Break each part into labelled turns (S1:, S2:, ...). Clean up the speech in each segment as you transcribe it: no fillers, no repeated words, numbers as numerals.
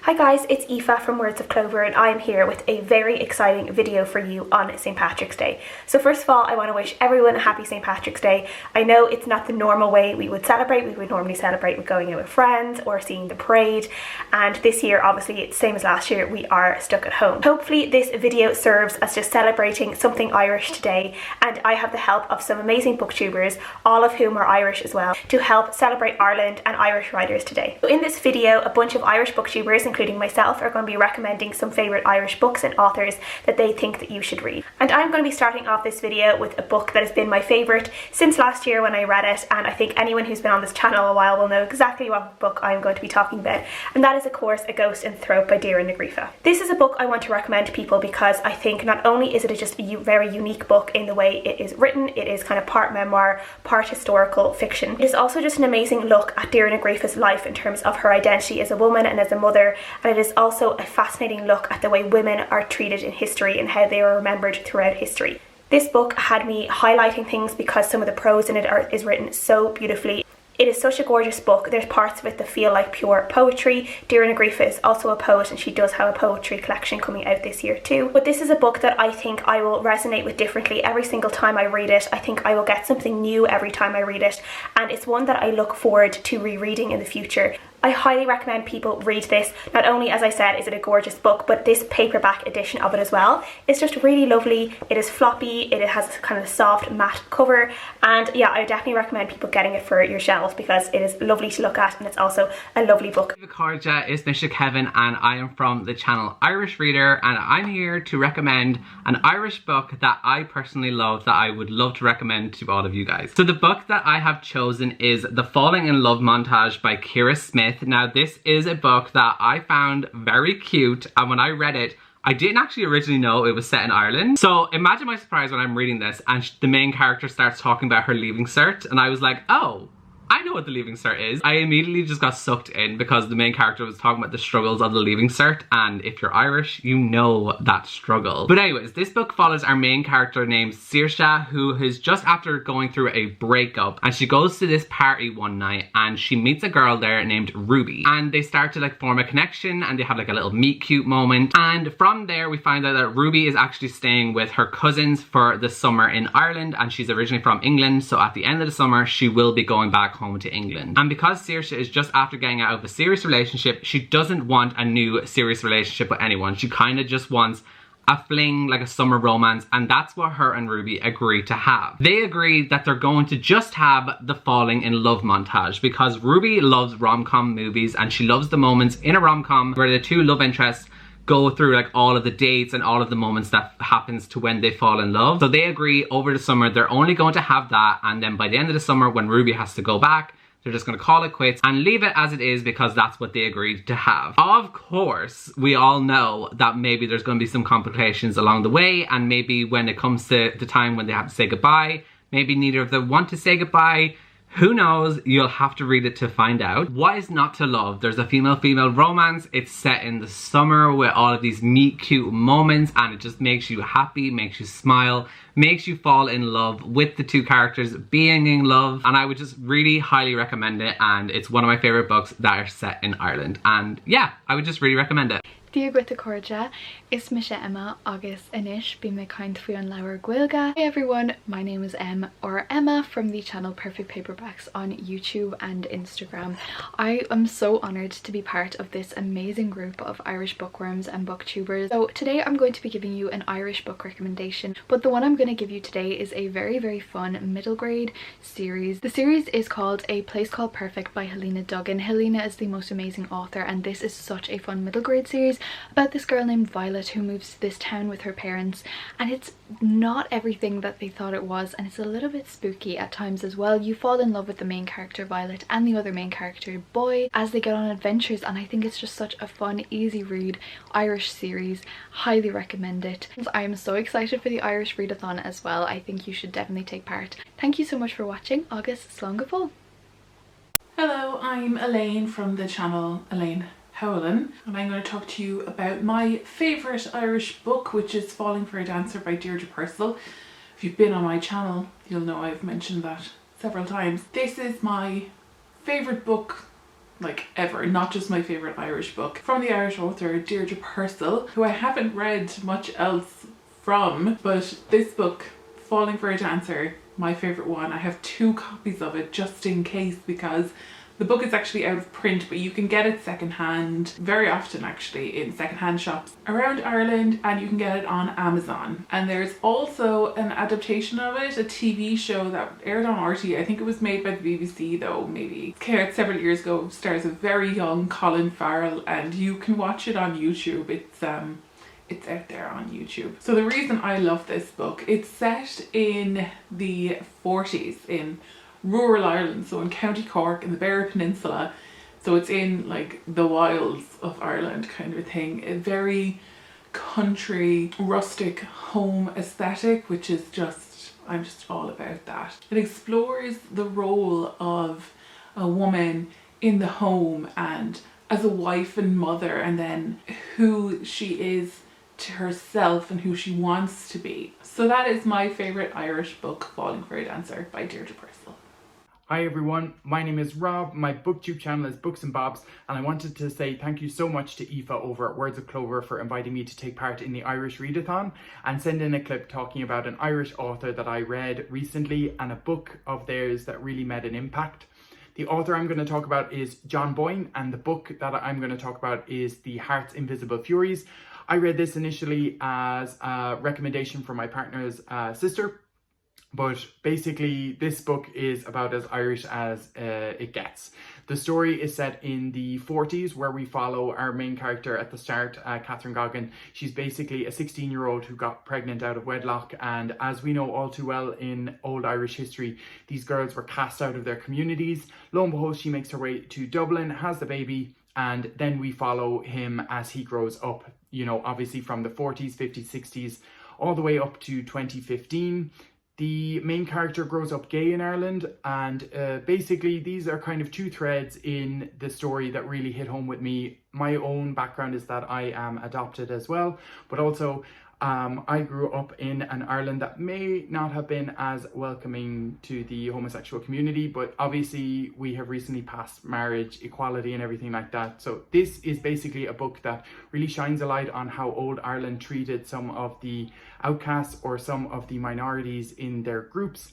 S1: Hi guys, it's Aoife from Words of Clover and I'm here with a very exciting video for you on St. Patrick's Day. So first of all, I want to wish everyone a happy St. Patrick's Day. I know it's not the normal way we would celebrate. We would normally celebrate with going out with friends or seeing the parade, and this year, obviously, it's the same as last year, we are stuck at home. Hopefully this video serves as just celebrating something Irish today, and I have the help of some amazing booktubers, all of whom are Irish as well, to help celebrate Ireland and Irish writers today. So in this video, a bunch of Irish booktubers, including myself, are going to be recommending some favourite Irish books and authors that they think that you should read. And I'm going to be starting off this video with a book that has been my favourite since last year when I read it, and I think anyone who's been on this channel a while will know exactly what book I'm going to be talking about, and that is of course A Ghost in the Throat by Darina Griffith. This is a book I want to recommend to people because I think not only is it just a very unique book in the way it is written, it is kind of part memoir, part historical fiction. It is also just an amazing look at Darina Griffith's life in terms of her identity as a woman and as a mother, and it is also a fascinating look at the way women are treated in history and how they are remembered throughout history. This book had me highlighting things because some of the prose in it is written so beautifully. It is such a gorgeous book. There's parts of it that feel like pure poetry. Darina Griffith is also a poet and she does have a poetry collection coming out this year too. But this is a book that I think I will resonate with differently every single time I read it. I think I will get something new every time I read it, and it's one that I look forward to rereading in the future. I highly recommend people read this. Not only, as I said, is it a gorgeous book, but this paperback edition of it as well is just really lovely. It is floppy, it has kind of a soft matte cover, and yeah, I definitely recommend people getting it for your shelves because it is lovely to look at and it's also a lovely book.
S2: Corja is Mr. Kevin and I am from the channel Irish Reader, and I'm here to recommend an Irish book that I personally love that I would love to recommend to all of you guys. So the book that I have chosen is The Falling in Love Montage by Keira Smith. Now this is a book that I found very cute, and when I read it, I didn't actually originally know it was set in Ireland. So imagine my surprise when I'm reading this and the main character starts talking about her leaving cert, and I was like, oh, I know what the leaving cert is. I immediately just got sucked in because the main character was talking about the struggles of the leaving cert, and if you're Irish, you know that struggle. But anyways, this book follows our main character named Ciara, who is just after going through a breakup, and she goes to this party one night and she meets a girl there named Ruby, and they start to like form a connection and they have like a little meet cute moment, and from there we find out that Ruby is actually staying with her cousins for the summer in Ireland, and she's originally from England, so at the end of the summer she will be going back home to England. And because Ciara is just after getting out of a serious relationship, she doesn't want a new serious relationship with anyone. She kind of just wants a fling, like a summer romance, and that's what her and Ruby agree to have. They agree that they're going to just have the falling in love montage because Ruby loves rom-com movies and she loves the moments in a rom-com where the two love interests go through like all of the dates and all of the moments that happens to when they fall in love. So they agree over the summer they're only going to have that, and then by the end of the summer when Ruby has to go back, they're just going to call it quits and leave it as it is because that's what they agreed to have. Of course, we all know that maybe there's going to be some complications along the way, and maybe when it comes to the time when they have to say goodbye, maybe neither of them want to say goodbye. Who knows? You'll have to read it to find out. What is not to love? There's a female-female romance. It's set in the summer with all of these meet cute moments, and it just makes you happy, makes you smile, makes you fall in love with the two characters being in love, and I would just really highly recommend it, and it's one of my favourite books that are set in Ireland, and yeah, I would just really recommend it.
S3: Deirdre Purcell is Misha Emma August Inish be me kind fwy an leabhar Gaeilge. Hey everyone, my name is Emma from the channel Perfect Paperbacks on YouTube and Instagram. I am so honoured to be part of this amazing group of Irish bookworms and booktubers. So today I'm going to be giving you an Irish book recommendation, but the one I'm going to give you today is a very fun middle grade series. The series is called A Place Called Perfect by Helena Duggan. Helena is the most amazing author, and this is such a fun middle grade series about this girl named Violet who moves to this town with her parents, and it's not everything that they thought it was, and it's a little bit spooky at times as well. You fall in love with the main character Violet and the other main character Boy as they get on adventures, and I think it's just such a fun, easy read Irish series. Highly recommend it. I am so excited for the Irish Readathon as well. I think you should definitely take part. Thank you so much for watching. Agus slán go fóill.
S4: Hello, I'm Elaine from the channel Elaine Helen, and I'm going to talk to you about my favourite Irish book, which is Falling for a Dancer by Deirdre Purcell. If you've been on my channel, you'll know I've mentioned that several times. This is my favourite book like ever, not just my favourite Irish book. From the Irish author Deirdre Purcell, who I haven't read much else from, but this book, Falling for a Dancer, my favourite one. I have 2 copies of it just in case, because the book is actually out of print, but you can get it secondhand very often actually in secondhand shops around Ireland, and you can get it on Amazon. And there's also an adaptation of it, a TV show that aired on RT. I think it was made by the BBC though, maybe. It came out several years ago, stars a very young Colin Farrell, and you can watch it on YouTube. It's out there on YouTube. So the reason I love this book, it's set in the 40s in rural Ireland, so in County Cork in the Beara Peninsula, so it's in like the wilds of Ireland kind of a thing. A very country, rustic home aesthetic, which is just, I'm just all about that. It explores the role of a woman in the home and as a wife and mother, and then who she is to herself and who she wants to be. So that is my favourite Irish book, Falling for a Dancer by Deirdre Purcell.
S5: Hi everyone, my name is Rob, my BookTube channel is Books and Bobs, and I wanted to say thank you so much to Aoife over at Words of Clover for inviting me to take part in the Irish Readathon and send in a clip talking about an Irish author that I read recently and a book of theirs that really made an impact. The author I'm going to talk about is John Boyne, and the book that I'm going to talk about is The Heart's Invisible Furies. I read this initially as a recommendation from my partner's sister. But basically, this book is about as Irish as it gets. The story is set in the 40s, where we follow our main character at the start, Catherine Goggin. She's basically a 16-year-old who got pregnant out of wedlock. And as we know all too well in old Irish history, these girls were cast out of their communities. Lo and behold, she makes her way to Dublin, has the baby, and then we follow him as he grows up, you know, obviously from the 40s, 50s, 60s, all the way up to 2015. The main character grows up gay in Ireland, and basically these are kind of 2 threads in the story that really hit home with me. My own background is that I am adopted as well, but also I grew up in an Ireland that may not have been as welcoming to the homosexual community, but obviously we have recently passed marriage equality and everything like that. So this is basically a book that really shines a light on how old Ireland treated some of the outcasts or some of the minorities in their groups.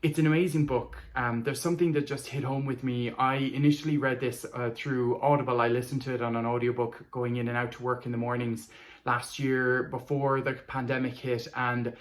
S5: It's an amazing book. There's something that just hit home with me. I initially read this through Audible. I listened to it on an audiobook going in and out to work in the mornings last year before the pandemic hit, and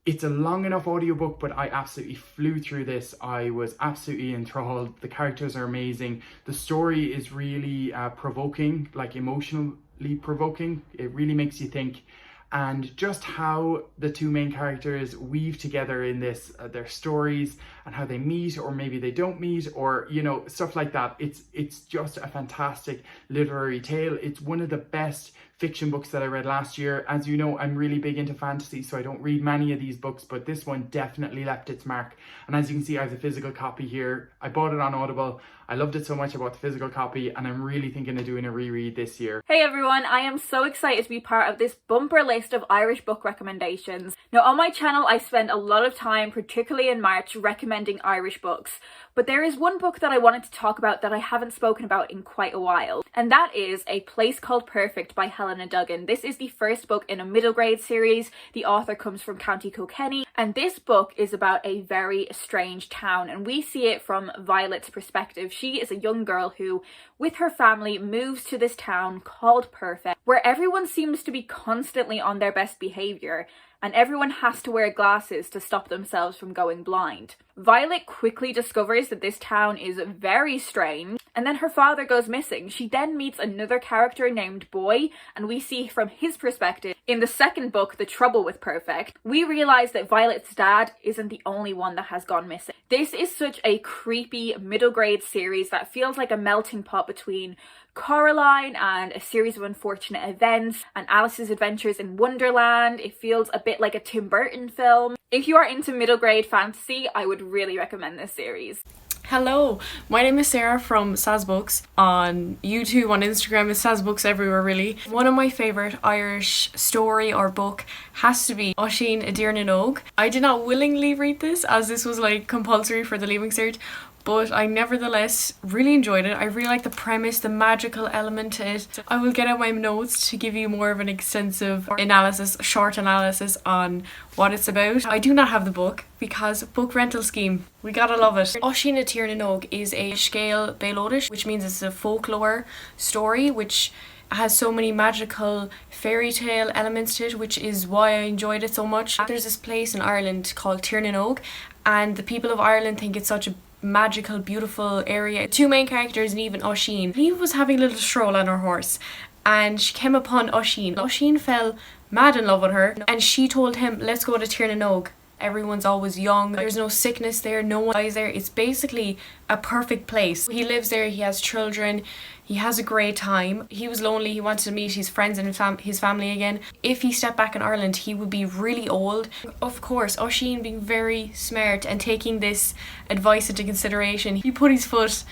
S5: it's a long enough audiobook, but I absolutely flew through this. I was absolutely enthralled. The characters are amazing. The story is really provoking, like emotionally provoking. It really makes you think. And just how the 2 main characters weave together in this, their stories and how they meet, or maybe they don't meet, or, you know, stuff like that. It's just a fantastic literary tale. It's one of the best fiction books that I read last year. As you know, I'm really big into fantasy, so I don't read many of these books, but this one definitely left its mark. And as you can see, I have the physical copy here. I bought it on Audible. I loved it so much I bought the physical copy, and I'm really thinking of doing a reread this year.
S6: Hey everyone, I am so excited to be part of this bumper list of Irish book recommendations. Now on my channel I spend a lot of time, particularly in March, recommending Irish books. But there is one book that I wanted to talk about that I haven't spoken about in quite a while, and that is A Place Called Perfect by Helena Duggan. This is the first book in a middle grade series. The author comes from County Kilkenny, and this book is about a very strange town, and we see it from Violet's perspective. She is a young girl who, with her family, moves to this town called Perfect, where everyone seems to be constantly on their best behaviour, and everyone has to wear glasses to stop themselves from going blind. Violet quickly discovers that this town is very strange, and then her father goes missing. She then meets another character named Boy, and we see from his perspective. In the second book, The Trouble with Perfect, we realise that Violet's dad isn't the only one that has gone missing. This is such a creepy middle grade series that feels like a melting pot between Coraline and A Series of Unfortunate Events and Alice's Adventures in Wonderland. It feels a bit like a Tim Burton film. If you are into middle grade fantasy, I would really recommend this series.
S7: Hello, my name is Ciara from Saz Books. On YouTube, on Instagram, it's Saz Books everywhere really. One of my favourite Irish story or book has to be Oisin, a Dear na Nog. I did not willingly read this as this was like compulsory for the Leaving Cert, but I nevertheless really enjoyed it. I really like the premise, the magical element to it. I will get out my notes to give you more of an extensive analysis, short analysis on what it's about. I do not have the book because book rental scheme, we gotta love it. Oisin na dTír na nÓg is a scale Baelodish, which means it's a folklore story which has so many magical fairy tale elements to it, which is why I enjoyed it so much. There's this place in Ireland called Tír na nÓg, and the people of Ireland think it's such a magical, beautiful area. Two main characters and even Oisin. He was having a little stroll on her horse and she came upon Oisin. Oisin fell mad in love with her and she told him, let's go to Tír na nÓg. Everyone's always young, there's no sickness there, no one dies there. It's basically a perfect place. He lives there, he has children, he has a great time. He was lonely, he wanted to meet his friends and his family again. If he stepped back in Ireland, he would be really old. Of course, Oisin being very smart and taking this advice into consideration, he put his foot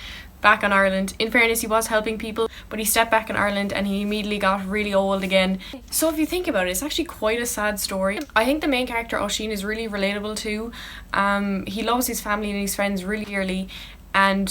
S7: back in Ireland. In fairness, he was helping people, but he stepped back in Ireland and he immediately got really old again. So if you think about it, it's actually quite a sad story. I think the main character, Oisin, is really relatable too. He loves his family and his friends really dearly, and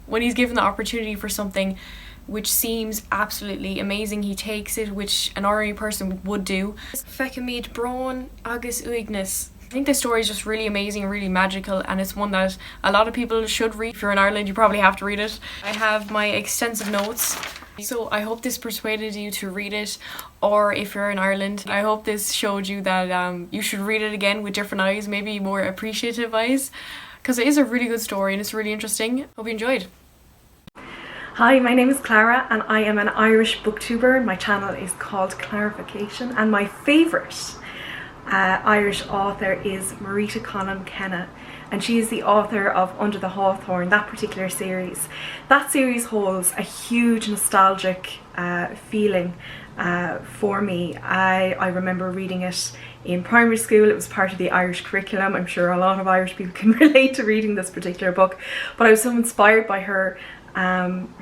S7: when he's given the opportunity for something which seems absolutely amazing, he takes it, which an ordinary person would do. Fecamid Braun agus Uignis. I think this story is just really amazing and really magical, and it's one that a lot of people should read. If you're in Ireland, you probably have to read it. I have my extensive notes, so I hope this persuaded you to read it, or if you're in Ireland, I hope this showed you that you should read it again with different eyes, maybe more appreciative eyes, because it is a really good story and it's really interesting. Hope you enjoyed.
S1: Hi, my name is Clara and I am an Irish booktuber. My channel is called Clarification, and my favourite Irish author is Marita Conlon-McKenna, and she is the author of Under the Hawthorn, that particular series. That series holds a huge nostalgic feeling for me. I remember reading it in primary school. It was part of the Irish curriculum. I'm sure a lot of Irish people can relate to reading this particular book, but I was so inspired by her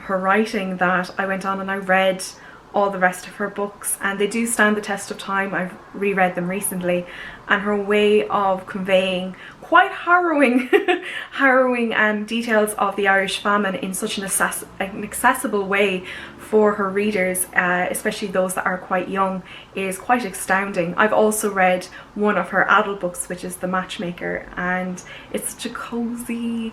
S1: writing that I went on and I read all the rest of her books, and they do stand the test of time. I've reread them recently, and her way of conveying quite harrowing details of the Irish famine in such an accessible way for her readers, especially those that are quite young, is quite astounding. I've also read one of her adult books, which is The Matchmaker, and it's such a cozy,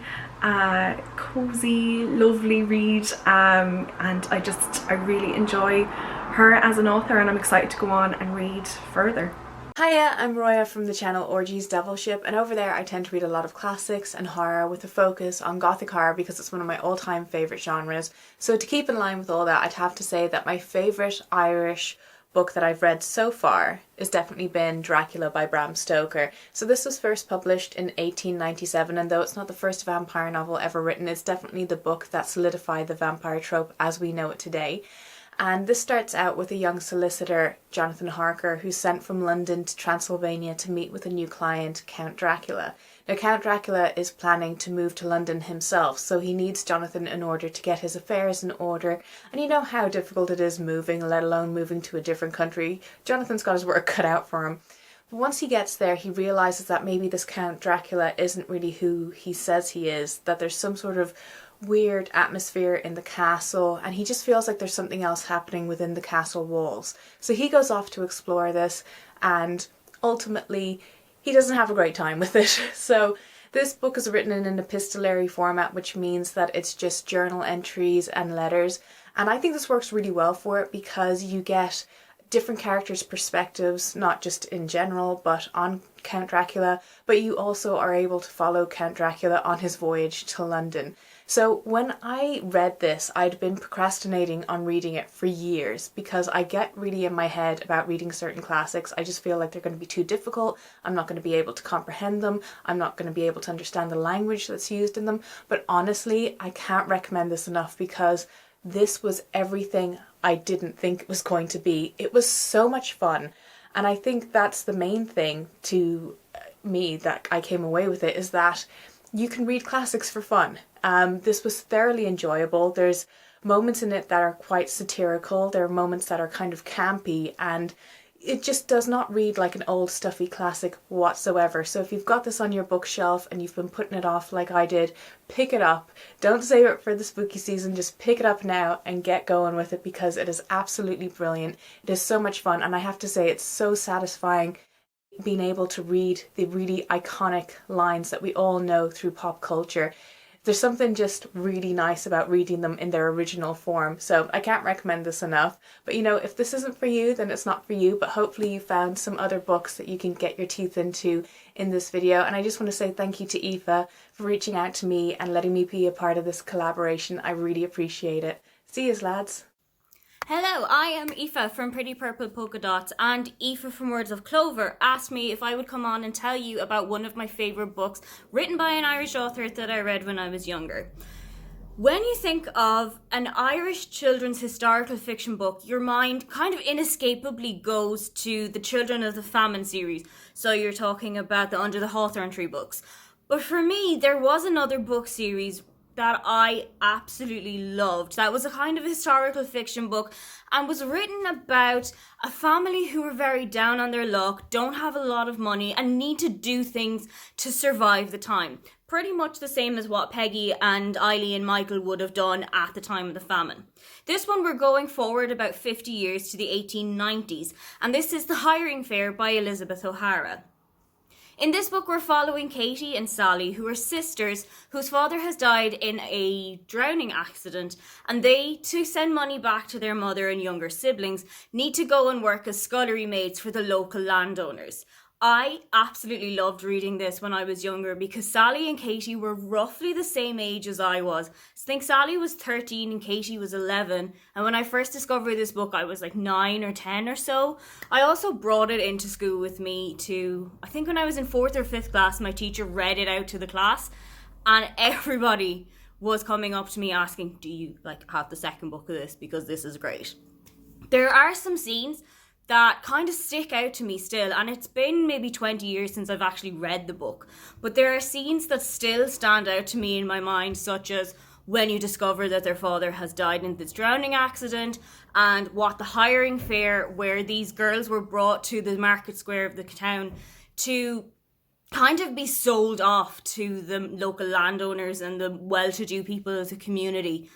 S1: lovely read, and I really enjoy her as an author, and I'm excited to go on and read further.
S8: Hiya, I'm Roya from the channel Orgies Devilship, and over there I tend to read a lot of classics and horror with a focus on gothic horror because it's one of my all-time favourite genres. So to keep in line with all that, I'd have to say that my favourite Irish book that I've read so far has definitely been Dracula by Bram Stoker. So this was first published in 1897, and though it's not the first vampire novel ever written, it's definitely the book that solidified the vampire trope as we know it today. And this starts out with a young solicitor, Jonathan Harker, who's sent from London to Transylvania to meet with a new client, Count Dracula. Now, Count Dracula is planning to move to London himself, so he needs Jonathan in order to get his affairs in order. And you know how difficult it is moving, let alone moving to a different country. Jonathan's got his work cut out for him. But once he gets there, he realises that maybe this Count Dracula isn't really who he says he is, that there's some sort of weird atmosphere in the castle, and he just feels like there's something else happening within the castle walls. So he goes off to explore this, and ultimately he doesn't have a great time with it. So this book is written in an epistolary format, which means that it's just journal entries and letters, and I think this works really well for it because you get different characters' perspectives, not just in general but on Count Dracula, but you also are able to follow Count Dracula on his voyage to London. So when I read this, I'd been procrastinating on reading it for years because I get really in my head about reading certain classics. I just feel like they're going to be too difficult. I'm not going to be able to comprehend them. I'm not going to be able to understand the language that's used in them. But honestly, I can't recommend this enough because this was everything I didn't think it was going to be. It was so much fun. And I think that's the main thing to me that I came away with it, is that you can read classics for fun. This was thoroughly enjoyable. There's moments in it that are quite satirical. There are moments that are kind of campy, and it just does not read like an old stuffy classic whatsoever. So if you've got this on your bookshelf and you've been putting it off like I did, pick it up. Don't save it for the spooky season, just pick it up now and get going with it, because it is absolutely brilliant. It is so much fun, and I have to say it's so satisfying being able to read the really iconic lines that we all know through pop culture. There's something just really nice about reading them in their original form. So I can't recommend this enough. But you know, if this isn't for you, then it's not for you. But hopefully you found some other books that you can get your teeth into in this video. And I just want to say thank you to Aoife for reaching out to me and letting me be a part of this collaboration. I really appreciate it. See yous, lads.
S9: Hello, I am Aoife from Pretty Purple Polka Dots, and Aoife from Words of Clover asked me if I would come on and tell you about one of my favourite books written by an Irish author that I read when I was younger. When you think of an Irish children's historical fiction book, your mind kind of inescapably goes to the Children of the Famine series. So you're talking about the Under the Hawthorn Tree books. But for me, there was another book series that I absolutely loved. That was a kind of historical fiction book and was written about a family who are very down on their luck, don't have a lot of money, and need to do things to survive the time. Pretty much the same as what Peggy and Eilidh and Michael would have done at the time of the famine. This one we're going forward about 50 years to the 1890s, and this is The Hiring Fair by Elizabeth O'Hara. In this book, we're following Katie and Sally, who are sisters whose father has died in a drowning accident, and they, to send money back to their mother and younger siblings, need to go and work as scullery maids for the local landowners. I absolutely loved reading this when I was younger because Sally and Katie were roughly the same age as I was. I think Sally was 13 and Katie was 11. And when I first discovered this book, I was like 9 or 10 or so. I also brought it into school with me to, I think when I was in 4th or 5th class, my teacher read it out to the class and everybody was coming up to me asking, do you have the second book of this? Because this is great. There are some scenes that kind of stick out to me still, and it's been maybe 20 years since I've actually read the book, but there are scenes that still stand out to me in my mind, such as when you discover that their father has died in this drowning accident, and what the hiring fair, where these girls were brought to the market square of the town to kind of be sold off to the local landowners and the well-to-do people of the community.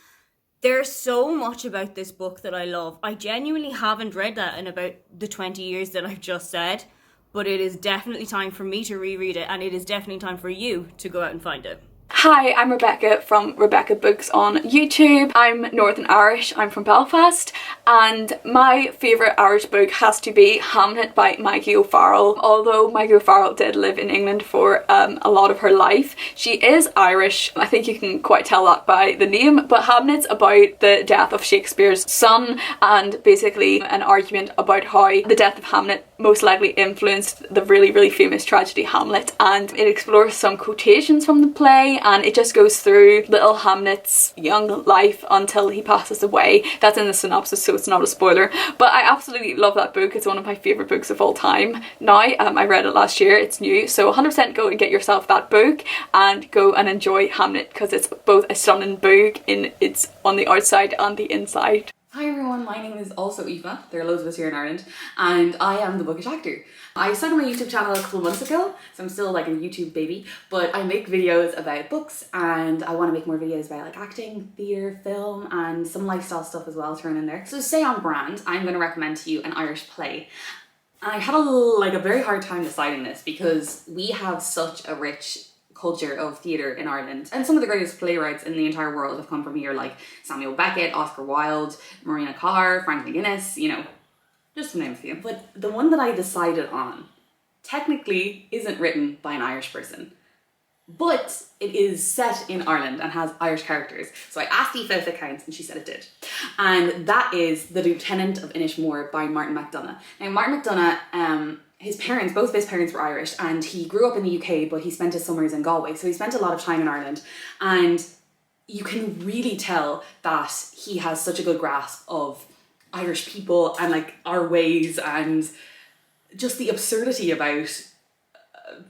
S9: There's so much about this book that I love. I genuinely haven't read that in about the 20 years that I've just said, but it is definitely time for me to reread it, and it is definitely time for you to go out and find it.
S10: Hi, I'm Rebecca from Rebecca Books on YouTube. I'm Northern Irish, I'm from Belfast, and my favourite Irish book has to be Hamnet by Maggie O'Farrell. Although Maggie O'Farrell did live in England for a lot of her life, she is Irish. I think you can quite tell that by the name, but Hamnet's about the death of Shakespeare's son, and basically an argument about how the death of Hamnet most likely influenced the really famous tragedy Hamlet, and it explores some quotations from the play, and it just goes through little Hamnet's young life until he passes away. That's in the synopsis, so it's not a spoiler, but I absolutely love that book. It's one of my favourite books of all time now. I read it last year, it's new, so 100% go and get yourself that book and go and enjoy Hamnet, because it's both a stunning book it's on the outside and the inside.
S11: Hi everyone, my name is also Aoife, there are loads of us here in Ireland, and I am the bookish actor. I started my YouTube channel a couple months ago, so I'm still like a YouTube baby, but I make videos about books and I want to make more videos about like acting, theatre, film, and some lifestyle stuff as well thrown in there. So to stay on brand, I'm going to recommend to you an Irish play. And I had a very hard time deciding this because we have such a rich culture of theatre in Ireland, and some of the greatest playwrights in the entire world have come from here, like Samuel Beckett, Oscar Wilde, Marina Carr, Frank McGuinness, you know, just to name a few. But the one that I decided on technically isn't written by an Irish person, but it is set in Ireland and has Irish characters. So I asked Aoife if it counts and she said it did. And that is The Lieutenant of Inishmore by Martin McDonagh. Now Martin McDonagh, both of his parents were Irish, and he grew up in the UK, but he spent his summers in Galway. So he spent a lot of time in Ireland, and you can really tell that he has such a good grasp of Irish people and like our ways and just the absurdity about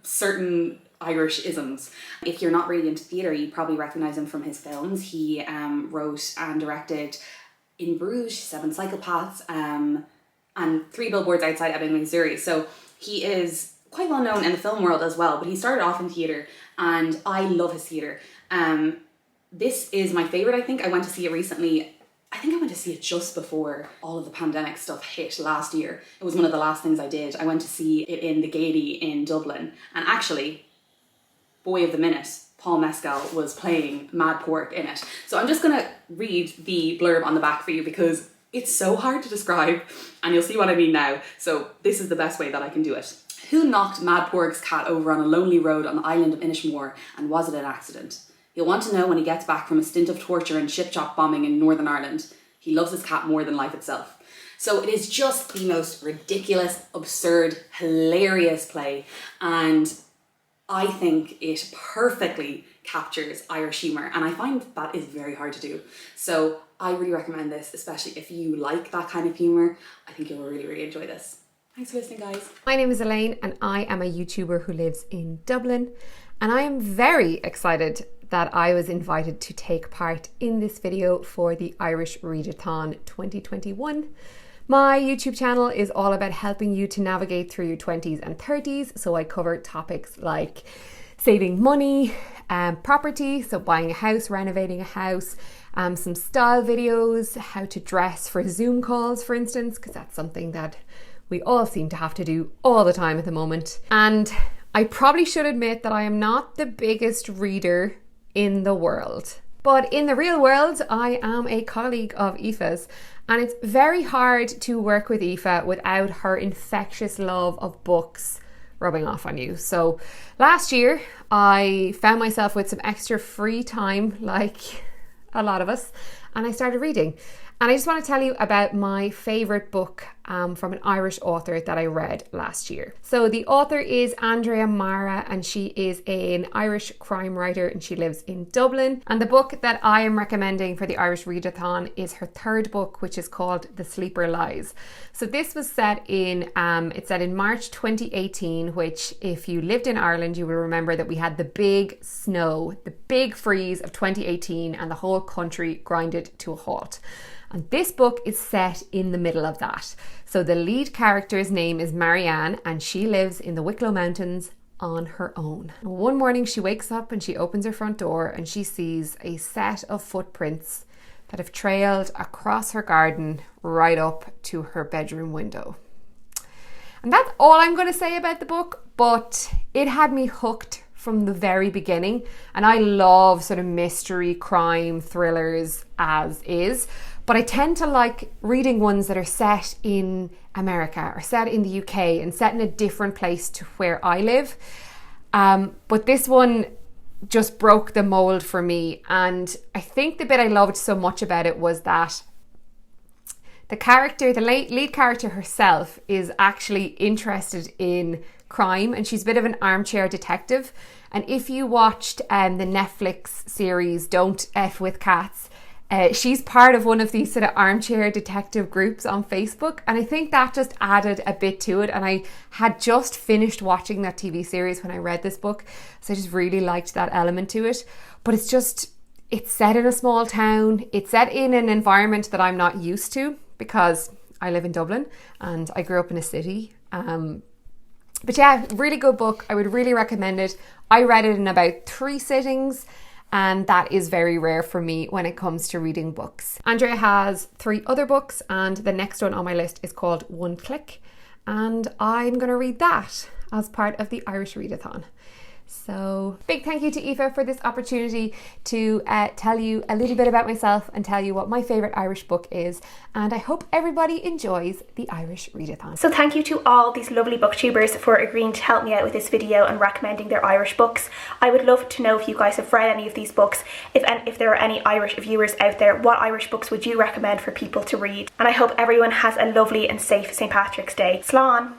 S11: certain Irish isms. If you're not really into theatre, you probably recognise him from his films. He wrote and directed In Bruges, Seven Psychopaths, and 3 Billboards Outside Ebbing, Missouri. So he is quite well known in the film world as well, but he started off in theatre, and I love his theatre. This is my favourite, I think. I went to see it recently. I think I went to see it just before all of the pandemic stuff hit last year. It was one of the last things I did. I went to see it in the Gaiety in Dublin, and actually, Boy of the Minute, Paul Mescal, was playing Mad Pork in it. So I'm just going to read the blurb on the back for you because it's so hard to describe, and you'll see what I mean now. So this is the best way that I can do it. Who knocked Mad Pork's cat over on a lonely road on the island of Inishmore, and was it an accident? You'll want to know when he gets back from a stint of torture and ship-chop bombing in Northern Ireland. He loves his cat more than life itself. So it is just the most ridiculous, absurd, hilarious play, and I think it perfectly captures Irish humour, and I find that is very hard to do. So I really recommend this, especially if you like that kind of humour. I think you'll really, really enjoy this. Thanks for listening, guys.
S12: My name is Elaine, and I am a YouTuber who lives in Dublin, and I am very excited that I was invited to take part in this video for the Irish Readathon 2021. My YouTube channel is all about helping you to navigate through your 20s and 30s, so I cover topics like saving money, property, so buying a house, renovating a house, some style videos, how to dress for Zoom calls, for instance, because that's something that we all seem to have to do all the time at the moment. And I probably should admit that I am not the biggest reader in the world. But in the real world, I am a colleague of Aoife's, and it's very hard to work with Aoife without her infectious love of books rubbing off on you. So last year, I found myself with some extra free time, like a lot of us, and I started reading. And I just want to tell you about my favourite book from an Irish author that I read last year. So the author is Andrea Mara, and she is an Irish crime writer, and she lives in Dublin. And the book that I am recommending for the Irish Readathon is her 3rd book, which is called The Sleeper Lies. So this was set in, it's set in March 2018, which if you lived in Ireland, you will remember that we had the big snow, the big freeze of 2018, and the whole country grinded to a halt. And this book is set in the middle of that. So the lead character's name is Marianne, and she lives in the Wicklow Mountains on her own. And one morning she wakes up and she opens her front door and she sees a set of footprints that have trailed across her garden right up to her bedroom window. And that's all I'm going to say about the book, but it had me hooked from the very beginning. And I love sort of mystery, crime, thrillers as is. But I tend to like reading ones that are set in America or set in the UK and set in a different place to where I live. But this one just broke the mold for me. And I think the bit I loved so much about it was that the lead character herself is actually interested in crime, and she's a bit of an armchair detective. And if you watched the Netflix series Don't F With Cats, she's part of one of these sort of armchair detective groups on Facebook, and I think that just added a bit to it. And I had just finished watching that TV series when I read this book, so I just really liked that element to it. But it's set in a small town, it's set in an environment that I'm not used to because I live in Dublin and I grew up in a city. But yeah, really good book. I would really recommend it. I read it in about 3 sittings, and that is very rare for me when it comes to reading books. Andrea has 3 other books, and the next one on my list is called One Click, and I'm going to read that as part of the Irish Readathon. So big thank you to Aoife for this opportunity to tell you a little bit about myself and tell you what my favourite Irish book is, and I hope everybody enjoys the Irish Readathon.
S1: So thank you to all these lovely booktubers for agreeing to help me out with this video and recommending their Irish books. I would love to know if you guys have read any of these books. If there are any Irish viewers out there, what Irish books would you recommend for people to read? And I hope everyone has a lovely and safe St. Patrick's Day. Slán!